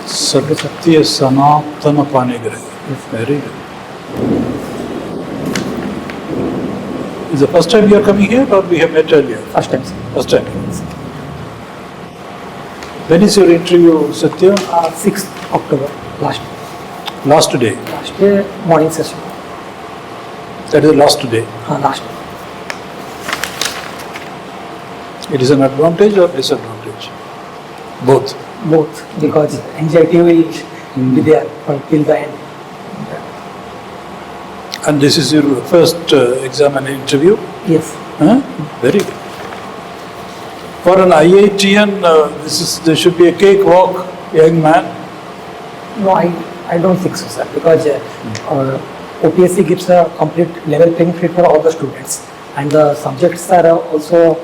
SATYA SANATANA PANIGRAHI. Very good. Is the first time you are coming here or we have met earlier? First time, sir. First time. When is your interview, Satya? 6th October, last Day. Last day, morning session. That is the last day. Last day. It is an advantage or disadvantage? Both. Both, because anxiety will be there till the end. And this is your first exam and interview? Yes. Huh? Very good. For an IITian, there should be a cakewalk, young man. No, I don't think so, sir, because OPSC gives a complete level playing field for all the students, and the subjects are also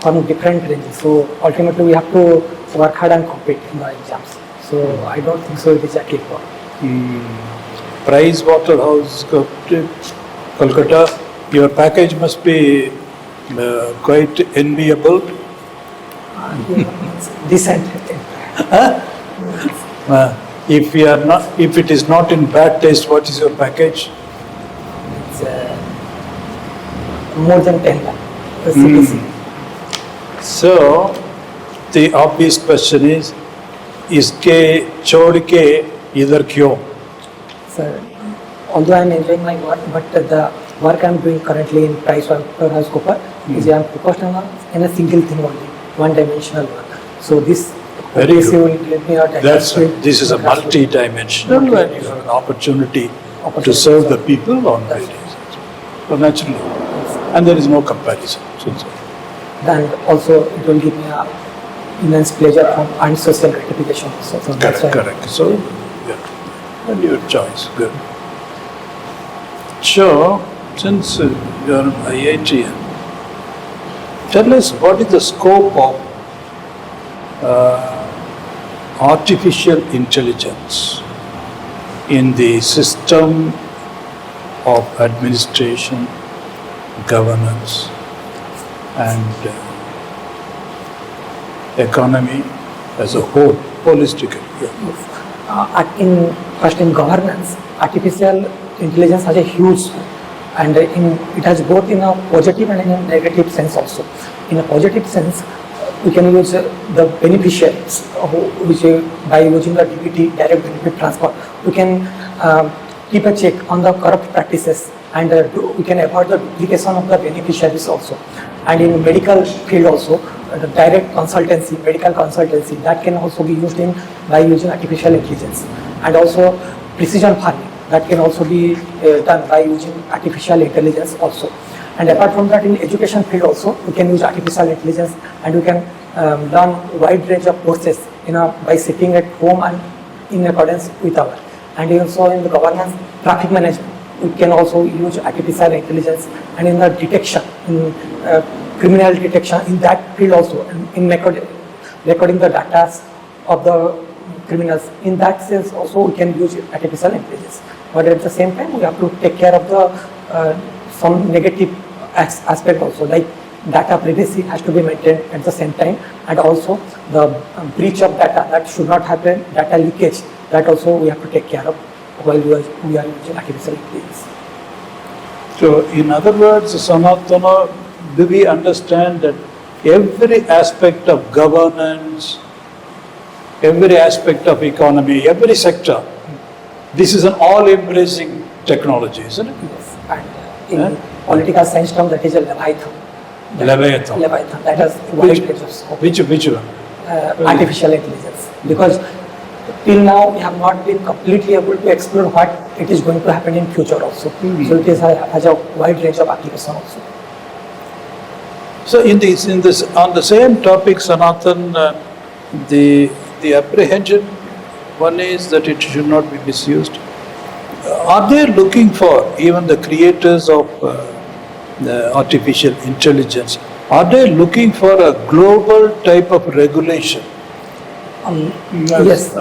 from different ranges. So ultimately, we have to work hard and compete in the exams. So I don't think so. It is a cakewalk. Price Waterhouse, Kolkata, your package must be quite enviable. Decent. If it is not in bad taste, what is your package? It's more than 10 lakh. CPC. So, the obvious question is, इसके छोड़ के इधर क्यों? Sir, although I am enjoying my work, but the work I am doing currently in PricewaterhouseCoopers is I am focused on a single thing only, one-dimensional work. So this Very OPSC good. will let me out. This is a multi-dimensional and you have an opportunity to serve the people on various. So naturally, and there is no comparison. And also it will give me a immense pleasure and social gratification. So that's why Correct. So, yeah, and your choice, good. So, since you are an IITian, tell us what is the scope of artificial intelligence in the system of administration, governance, and economy as a whole, holistically. In governance, artificial intelligence has a huge, and it has both in a positive and in a negative sense also. In a positive sense, we can use the beneficiaries, which by using the DBT, direct benefit transfer, we can keep a check on the corrupt practices, and we can avoid the duplication of the beneficiaries also. And in medical field also, the direct consultancy, medical consultancy, that can also be used by using artificial intelligence. And also precision farming, that can also be done by using artificial intelligence also. And apart from that, in education field also, we can use artificial intelligence, and we can learn wide range of courses by sitting at home and in accordance with our. And also in the governance, traffic management, we can also use artificial intelligence, and in the detection, in criminal detection, in that field also, in recording the data of the criminals. In that sense also, we can use artificial intelligence. But at the same time, we have to take care of the some negative aspect also, like data privacy has to be maintained at the same time, and also the breach of data, that should not happen, data leakage, that also we have to take care of while we are using artificial intelligence. So, in other words, Sanatana, do we understand that every aspect of governance, every aspect of economy, every sector, this is an all-embracing technology, isn't it? Yes. And in political science term, that is a Leviathan. Leviathan. That has wide range of scope. Which one? Artificial intelligence. Because till now, we have not been completely able to explore what it is going to happen in future also. So it has a wide range of application also. So in this on the same topic, Sanatan, the apprehension, one is that it should not be misused. Are they looking for, even the creators of the artificial intelligence, are they looking for a global type of regulation Yes.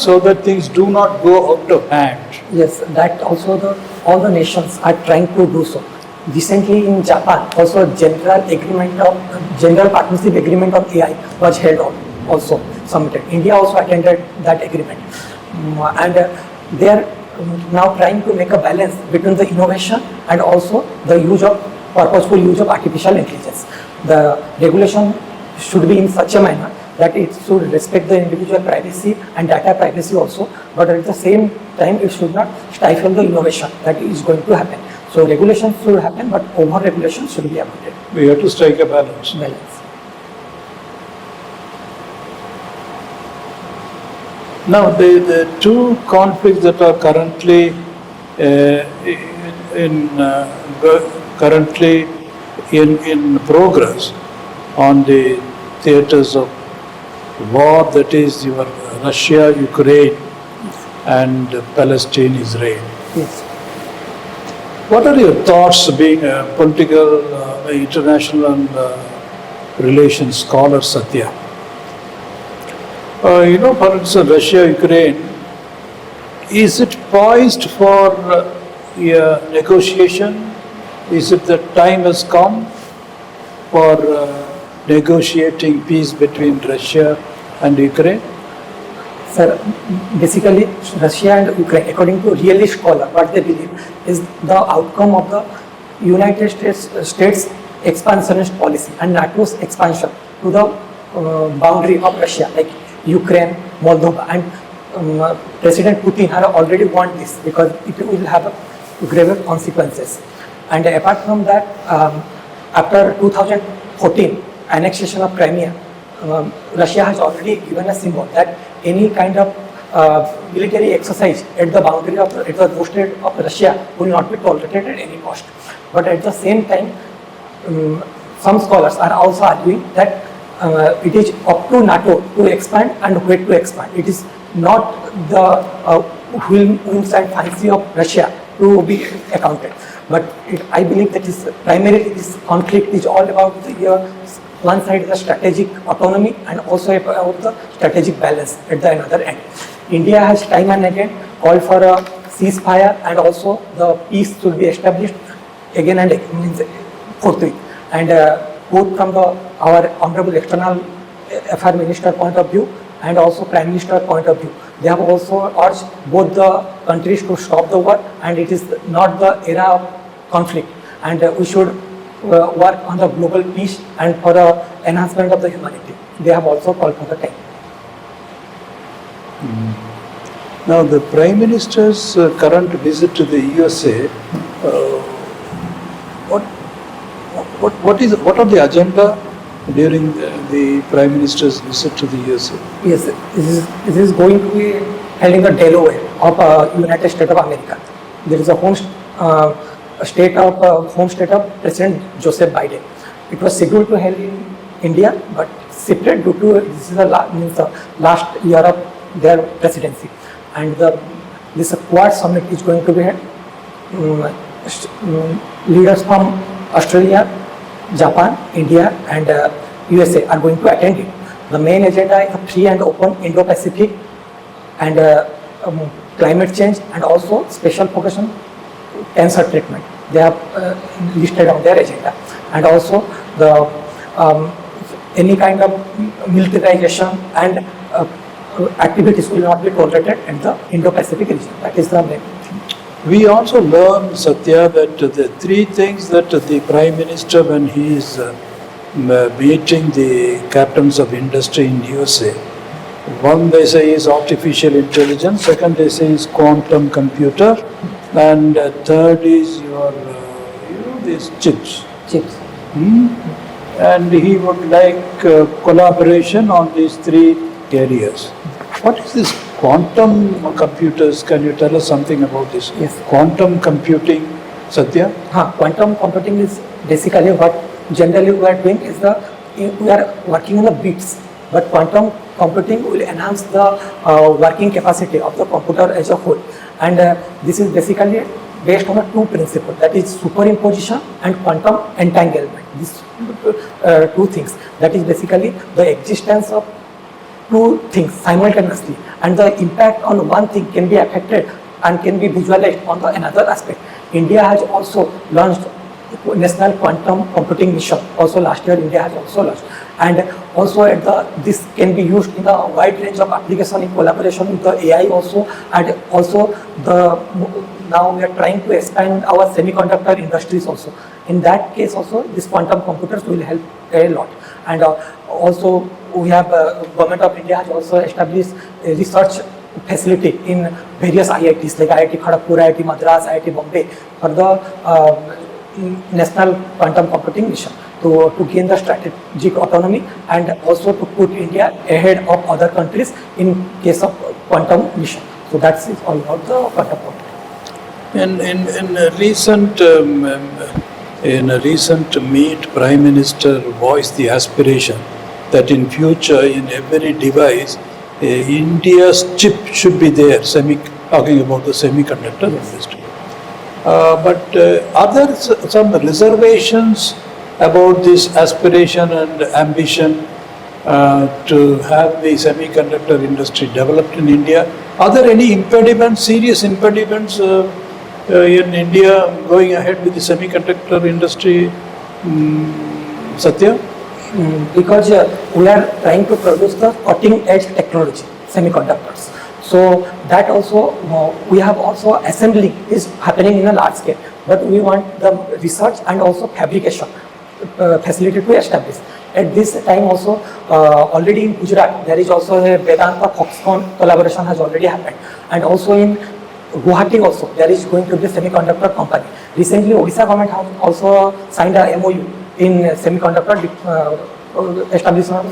So that things do not go out of hand. Yes, that also all the nations are trying to do so. Recently in Japan, also general partnership agreement on AI was held also submitted. India also attended that agreement, and they are now trying to make a balance between the innovation and also the purposeful use of artificial intelligence. The regulation should be in such a manner that it should respect the individual privacy and data privacy also, but at the same time it should not stifle the innovation that is going to happen. So regulations should happen, but over-regulation should be avoided. We have to strike a balance. Now, the two conflicts that are currently in progress on the theaters of war, that is your Russia, Ukraine, and Palestine, Israel. Yes. What are your thoughts, being a political, international relations scholar, Satya? For instance, Russia, Ukraine, is it poised for a negotiation? Is it that time has come for negotiating peace between Russia and Ukraine? Sir, basically Russia and Ukraine, according to realist scholar, what they believe is the outcome of the United States expansionist policy and NATO's expansion to the boundary of Russia, like Ukraine, Moldova, and President Putin had already warned this because it will have grave consequences. And apart from that, after 2014 annexation of Crimea, Russia has already given a symbol that any kind of military exercise at the boundary of the coastal of Russia will not be tolerated at any cost. But at the same time, some scholars are also arguing that it is up to NATO to expand and where to expand. It is not the whims and fancy of Russia to be accounted. But I believe that is primarily this conflict is all about one side the strategic autonomy and also about the strategic balance at the another end. India has time and again called for a ceasefire and also the peace should be established again and again, forthwith. And both from our Honorable External Affairs Minister point of view and also Prime Minister point of view, they have also urged both the countries to stop the war, and it is not the era of conflict, and we should work on the global peace and for the enhancement of the humanity. They have also called for the time. Now, the Prime Minister's current visit to the USA, what are the agenda during the Prime Minister's visit to the USA? Yes, this is going to be held in the Delaware of United States of America. There is a home state of President Joseph Biden. It was scheduled to held in India, but shifted due to this is the last year of their presidency, and this Quad summit is going to be held. Leaders from Australia, Japan, India, and USA are going to attend it. The main agenda is a free and open Indo-Pacific and climate change, and also special focus on cancer treatment. They have listed on their agenda, and also the any kind of militarization and activities will not be tolerated in the Indo-Pacific region. That is the main thing. We also learn, Satya, that the three things that the Prime Minister, when he is meeting the captains of industry in USA, one they say is artificial intelligence, second they say is quantum computer, and third is your, these chips. And he would like collaboration on these three areas. What is this quantum computers? Can you tell us something about this? Yes. Quantum computing, Satya? Quantum computing is basically what generally we are doing is we are working on the bits, but quantum computing will enhance the working capacity of the computer as a whole. And this is basically based on two principles, that is superimposition and quantum entanglement. These two things, that is basically the existence of two things simultaneously, and the impact on one thing can be affected and can be visualized on the another aspect. India has also launched National Quantum Computing Mission. Also last year, India has also launched, and also this can be used in a wide range of application in collaboration with the AI also, and also now we are trying to expand our semiconductor industries also. In that case also, these quantum computers will help a lot. And also we have Government of India has also established a research facility in various IITs like IIT Kharagpur, IIT Madras, IIT Bombay for the National Quantum Computing Mission to gain the strategic autonomy and also to put India ahead of other countries in case of quantum mission. So that's it all about the quantum computing. In a recent meet, Prime Minister voiced the aspiration that in future in every device, India's chip should be there, talking about the semiconductor industry. But are there some reservations about this aspiration and ambition to have the semiconductor industry developed in India? Are there any impediments, serious impediments in India going ahead with the semiconductor industry, Satya? Because we are trying to produce the cutting edge technology, semiconductors. So that also, we have also assembly is happening in a large scale, but we want the research and also fabrication facility to establish. At this time also, already in Gujarat, there is also a Vedanta Foxconn collaboration has already happened. And also in Guwahati also, there is going to be a semiconductor company. Recently, Odisha government has also signed a MOU in semiconductor establishment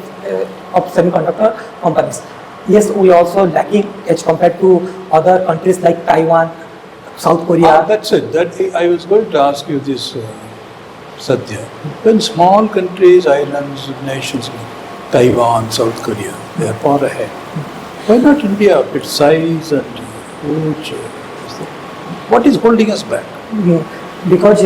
of semiconductor companies. Yes, we also lacking as compared to other countries like Taiwan, South Korea. That's it. I was going to ask you this, Satya. When small countries, islands, nations like Taiwan, South Korea, they are far ahead. Why not India, with its size and huge? What is holding us back? Because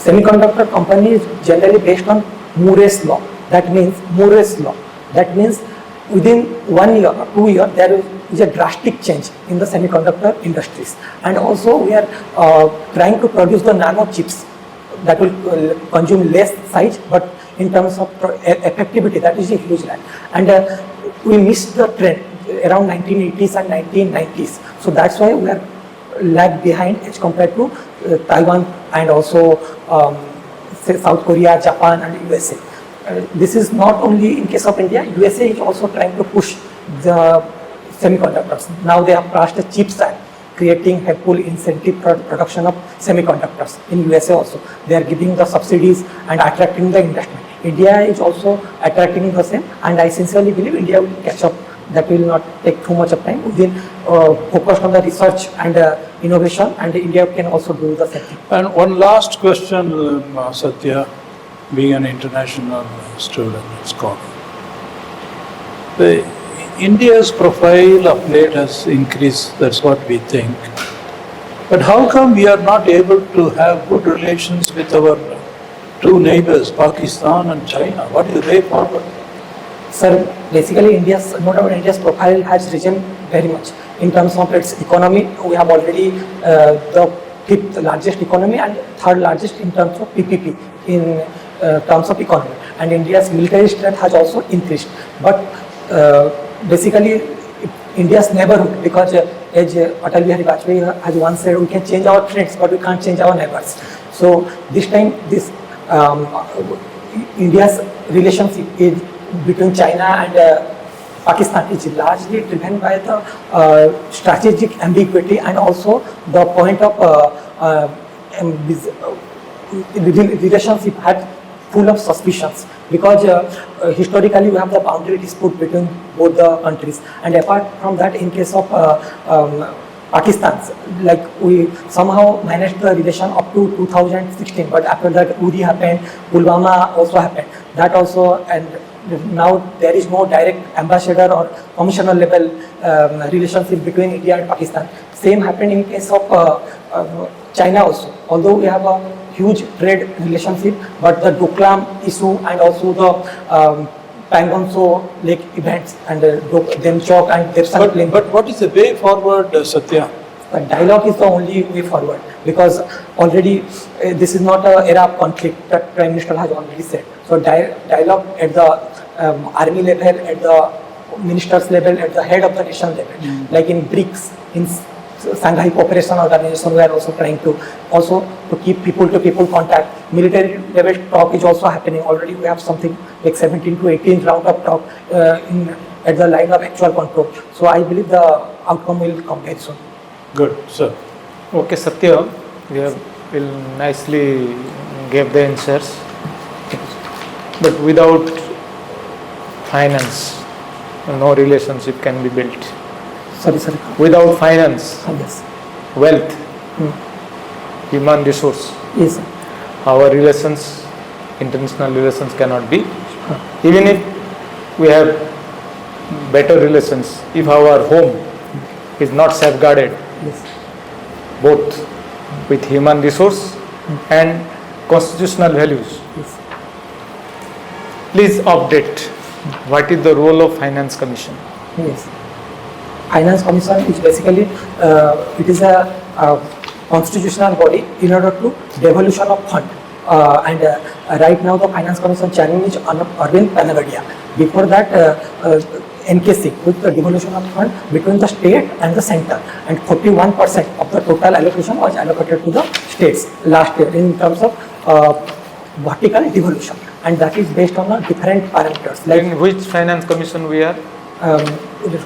semiconductor company is generally based on Moore's law. That means Moore's law. That means within 1 year or 2 years, there is a drastic change in the semiconductor industries. And also we are trying to produce the nano chips that will consume less size, but in terms of effectivity, that is a huge lag. And we missed the trend around 1980s and 1990s. So that's why we are lag behind as compared to Taiwan and also South Korea, Japan and USA. This is not only in case of India, USA is also trying to push the semiconductors. Now they have passed a CHIPS Act, creating helpful incentive for production of semiconductors. In USA also, they are giving the subsidies and attracting the investment. India is also attracting the same, and I sincerely believe India will catch up. That will not take too much of time. We will focus on the research and innovation, and India can also do the same thing. And one last question, Satya, being an international student and scholar. India's profile of late has increased, that's what we think. But how come we are not able to have good relations with our two neighbors, Pakistan and China? What is the way forward? Sir, basically India's profile has risen very much. In terms of its economy, we have already the 5th largest economy and 3rd largest in terms of PPP in terms of economy. And India's military strength has also increased. But basically India's neighborhood, because as Atal Bihari Vajpayee has once said, we can change our friends, but we can't change our neighbors. So this time, India's relationship is between China and Pakistan is largely driven by the strategic ambiguity and also the point of relationship had full of suspicions, because historically we have the boundary dispute between both the countries, and apart from that, in case of Pakistan, like we somehow managed the relation up to 2016, but after that Uri happened, Pulwama also happened, that also, and now there is no direct ambassador or commissioner level relationship between India and Pakistan. Same happened in case of China also. Although we have a huge trade relationship, but the Doklam issue and also the Pangonso Lake events and them chalk and their cycling. But what is the way forward, Satya? But dialogue is the only way forward because already this is not an era of conflict that Prime Minister has already said. So dialogue at the army level, at the ministers level, at the head of the nation level, like in BRICS, in Shanghai Cooperation Organization, we are also trying to keep people-to-people contact. Military level talk is also happening. Already we have something like 17 to 18 round of talk at the line of actual control. So I believe the outcome will come very soon. Good, sir. Okay, Satya, you will nicely gave the answers, but without finance, no relationship can be built. Sorry. Without finance, Yes. wealth, human resource, Yes. our relations, international relations cannot be. Even if we have better relations, if our home is not safeguarded, Yes. both with human resource and constitutional values. Yes. Please update what is the role of Finance Commission. Yes. Finance Commission is basically it is a constitutional body in order to devolution of fund. And right now the Finance Commission chairman is Arvind Panagadia. Before that, NKC with the devolution of fund between the state and the center, and 41% of the total allocation was allocated to the states last year in terms of vertical devolution, and that is based on different parameters. Like In which Finance Commission we are?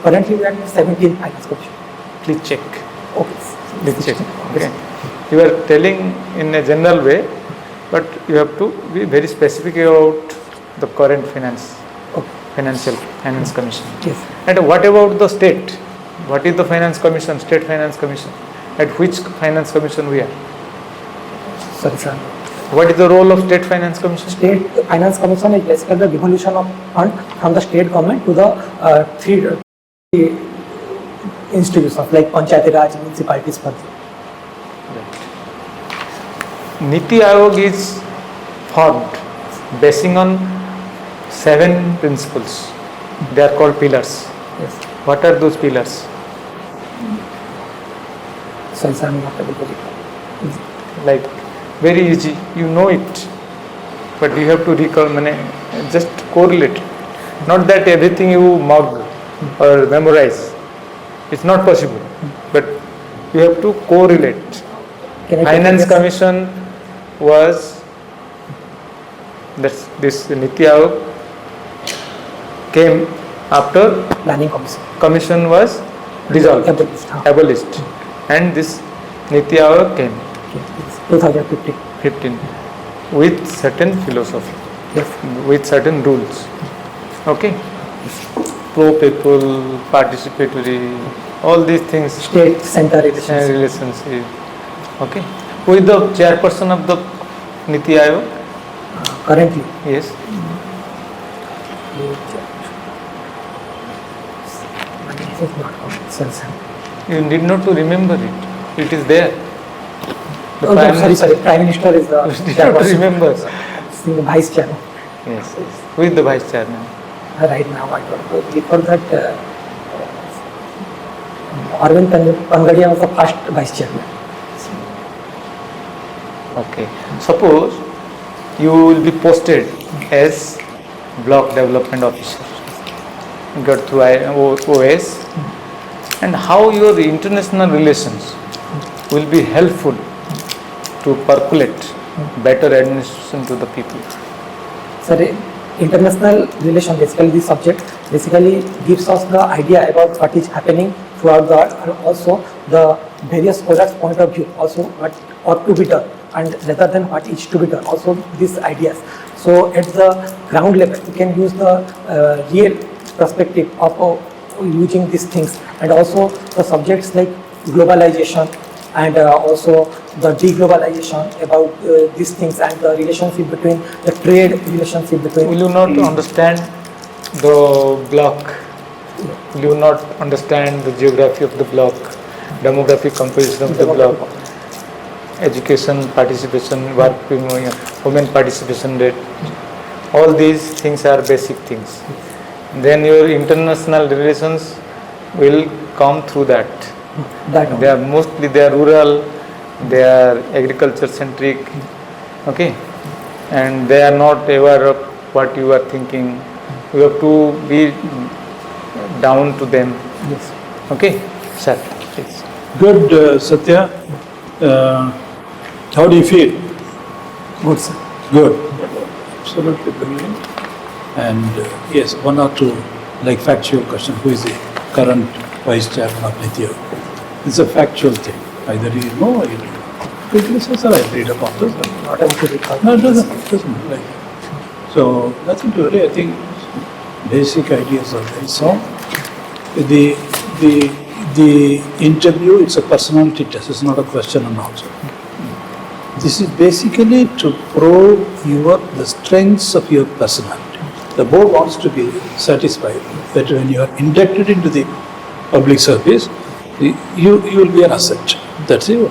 currently we are in 17th Finance Commission. Please check. Okay. Please check. Okay. You are telling in a general way, but you have to be very specific about the current finance commission. Yes. And what about the state? What is the finance commission, state finance commission? At which finance commission we are? Sorry, sir. What is the role of state finance commission? State Finance Commission is basically the devolution of fund from the state government to the three institutions like Panchayati Raj, municipalities. Niti Aayog is formed basing on 7 principles. They are called pillars. Yes. What are those pillars? Sorry, sir, I'm not able to recall. Like, very easy, you know it, but you have to recall, just correlate. Not that everything you mug or memorize. It's not possible, but you have to correlate. Can I Finance take a guess? Commission was this Niti Aayog came after Planning Commission. commission was dissolved, abolished, and this Niti Aayog came 2015. 15 with certain philosophy, Yes. with certain rules. Okay, pro people, participatory, all these things, State center relations. relationship. Okay, who is the chairperson of the Niti Aayog? Currently. Yes, Sorry, sir. you need not to remember it. It is there. The Oh, Prime no, sorry. Prime Minister is the You need not to remember. the Vice Chairman. Yes. Who is the vice chairman? Right now, I don't know. Before that, Arvind Pangadia was the first Vice Chairman. Okay. Suppose you will be posted as block development officer. Got through OAS, and how your international relations will be helpful to percolate better administration to the people. Sir, international relation, basically this subject basically gives us the idea about what is happening throughout the world, and also the various scholars' point of view, also what ought to be done, and rather than what is to be done, also these ideas. So at the ground level, we can use the real perspective of using these things, and also the subjects like globalization and also the deglobalization about these things, and the relationship between the trade relationship between. Will you not understand the block? Will you not understand the geography of the block, demographic composition of the block, education participation, women participation rate, All these things are basic things. Then your international relations will come through that. That They are mostly rural, they are agriculture centric, okay, and they are not aware of what you are thinking. You have to be down to them. yes. Okay, sir, please. Good, Satya. How do you feel? Good, sir. Good. Absolutely brilliant. And yes, one or two like factual question. Who is the current vice chairman of NITI? It's a factual thing. Either you know or you don't know. Quickly say, sir, I read about this. Not able to recall. No, it doesn't like that. So nothing to worry. I think basic ideas are very sound. The interview, it's a personality test. It's not a question and answer. This is basically to probe the strengths of your personality. The board wants to be satisfied that when you are inducted into the public service, you will be an asset. That's it.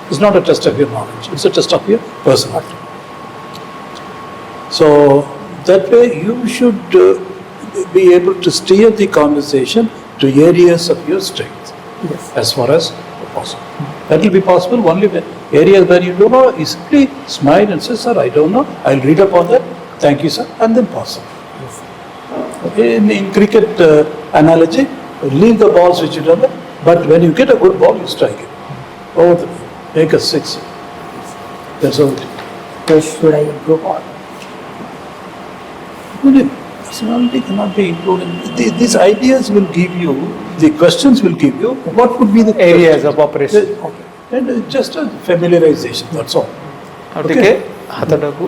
It's not a test of your knowledge. It's a test of your personality. So that way you should be able to steer the conversation to areas of your strength Yes. as far as possible. That will be possible only when areas where you don't know, you simply smile and say, sir, I don't know, I'll read up on that, thank you, sir, and then pass on. Yes. In cricket analogy, leave the balls which you don't know, but when you get a good ball, you strike it. Over the make a six. That's all it is. Where should I improve on? Personality cannot be included. These ideas will give you, the questions will give you, what would be the Areas questions. of operation. And just a familiarization, that's all. ଟିକେ ହାତଟାକୁ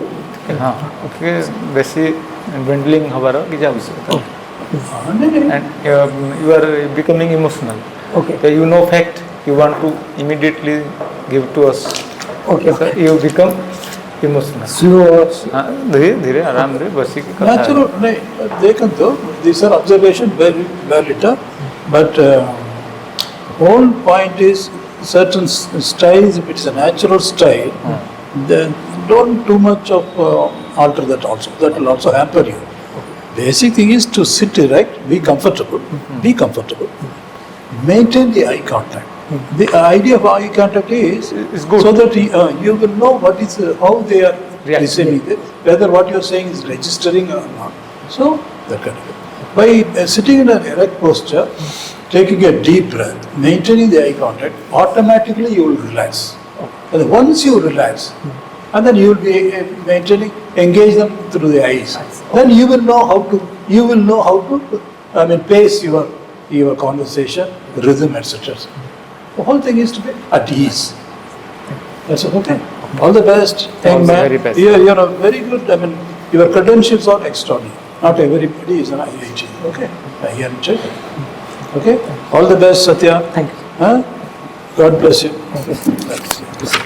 ହଁ ଟିକେ ବେଶୀ ବେଣ୍ଡଲିଂ ହେବାର କିଛି ଆବଶ୍ୟକତା and you are becoming emotional. Okay. So you know fact, you want to immediately give to us. Okay. So you become emotional. Slow. हाँ, धीरे धीरे आराम से बसी की कथा है. Natural, they can do. These are observations very well, but whole point is certain styles, if it's a natural style, then don't too much of alter that also. That will also hamper you. Basic thing is to sit erect, be comfortable, maintain the eye contact. The idea of eye contact is good. so that you will know what is how they are React. listening, whether what you are saying is registering or not. So that kind of thing. By sitting in an erect posture, taking a deep breath, maintaining the eye contact, automatically you will relax. And once you relax, and then you will be engage them through the eyes. Then you will know how to, pace your conversation, rhythm, etc. The whole thing is to be at ease. That's okay. All the best, young man. Very best. You're a very good. Your credentials are extraordinary. Not everybody is an IIT. Okay, I hear it. Okay. All the best, Satya. Thank you. Huh? God bless you. Thank you.